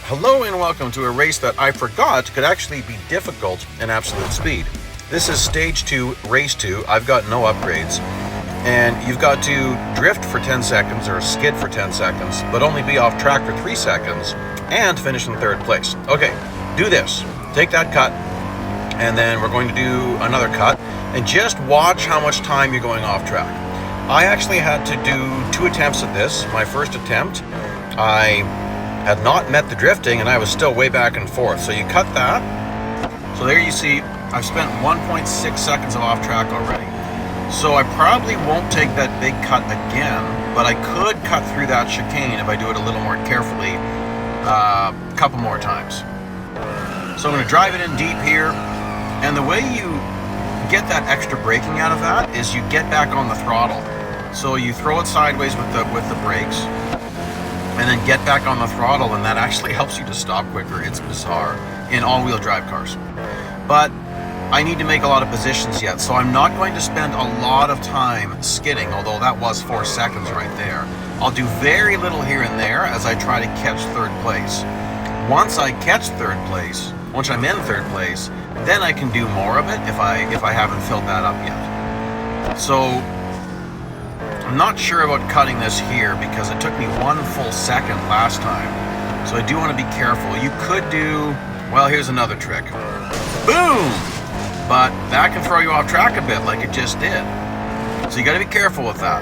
Hello and welcome to a race that I forgot could actually be difficult in absolute speed. This is stage 2, race 2. I've got no upgrades. And you've got to drift for 10 seconds or skid for 10 seconds, but only be off track for 3 seconds and finish in 3rd place. Okay, do this. Take that cut, and then we're going to do another cut, and just watch how much time you're going off track. I actually had to do 2 attempts at this. My first attempt, I had not met the drifting and I was still way back and forth. So you cut that. So there you see, I've spent 1.6 seconds of off track already. So I probably won't take that big cut again, but I could cut through that chicane if I do it a little more carefully a couple more times. So I'm going to drive it in deep here. And the way you get that extra braking out of that is you get back on the throttle. So you throw it sideways with the brakes, and then get back on the throttle, and that actually helps you to stop quicker. It's bizarre in all-wheel drive cars. But I need to make a lot of positions yet, so I'm not going to spend a lot of time skidding, although that was 4 seconds right there. I'll do very little here and there as I try to catch 3rd place. Once I catch 3rd place, once I'm in 3rd place, then I can do more of it if I haven't filled that up yet. So I'm not sure about cutting this here because it took me 1 full second last time. So I do want to be careful. You could do, well, here's another trick. Boom! But that can throw you off track a bit like it just did. So you got to be careful with that.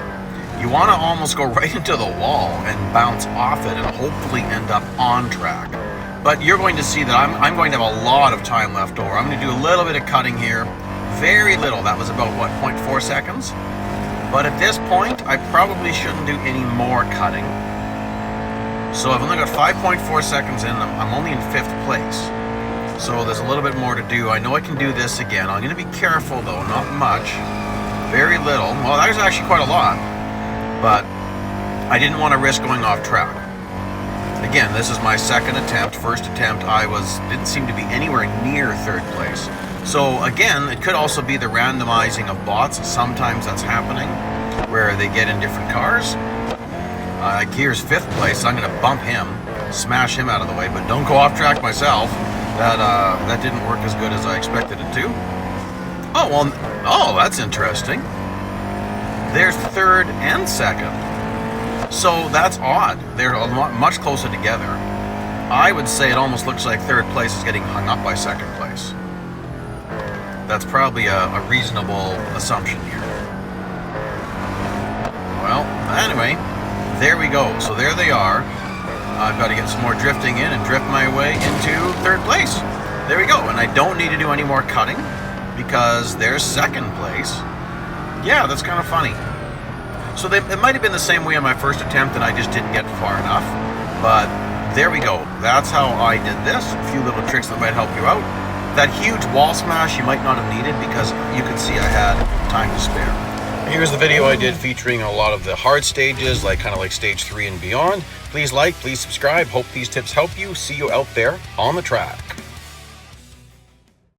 You want to almost go right into the wall and bounce off it and hopefully end up on track. But you're going to see that I'm going to have a lot of time left over. I'm going to do a little bit of cutting here. Very little. That was about, what, 0.4 seconds? But at this point, I probably shouldn't do any more cutting. So I've only got 5.4 seconds in. I'm only in 5th place. So there's a little bit more to do. I know I can do this again. I'm going to be careful though, not much. Very little. Well, that was actually quite a lot. But I didn't want to risk going off track. Again, this is my 2nd attempt. First attempt, didn't seem to be anywhere near 3rd place. So again, it could also be the randomizing of bots. Sometimes that's happening, where they get in different cars. Gear's 5th place, so I'm going to bump him, smash him out of the way, but don't go off track myself. That didn't work as good as I expected it to. Oh, well, oh, that's interesting. There's 3rd and 2nd. So that's odd. They're much closer together. I would say it almost looks like 3rd place is getting hung up by 2nd place. That's probably a reasonable assumption here. Well, anyway, there we go. So there they are. I've got to get some more drifting in and drift my way into 3rd place. There we go. And I don't need to do any more cutting because there's 2nd place. Yeah, that's kind of funny. So it might have been the same way on my first attempt and I just didn't get far enough. But there we go. That's how I did this. A few little tricks that might help you out. That huge wall smash you might not have needed because you can see I had time to spare. Here's the video I did featuring a lot of the hard stages, kind of like stage 3 and beyond. Please like, please subscribe. Hope these tips help you. See you out there on the track.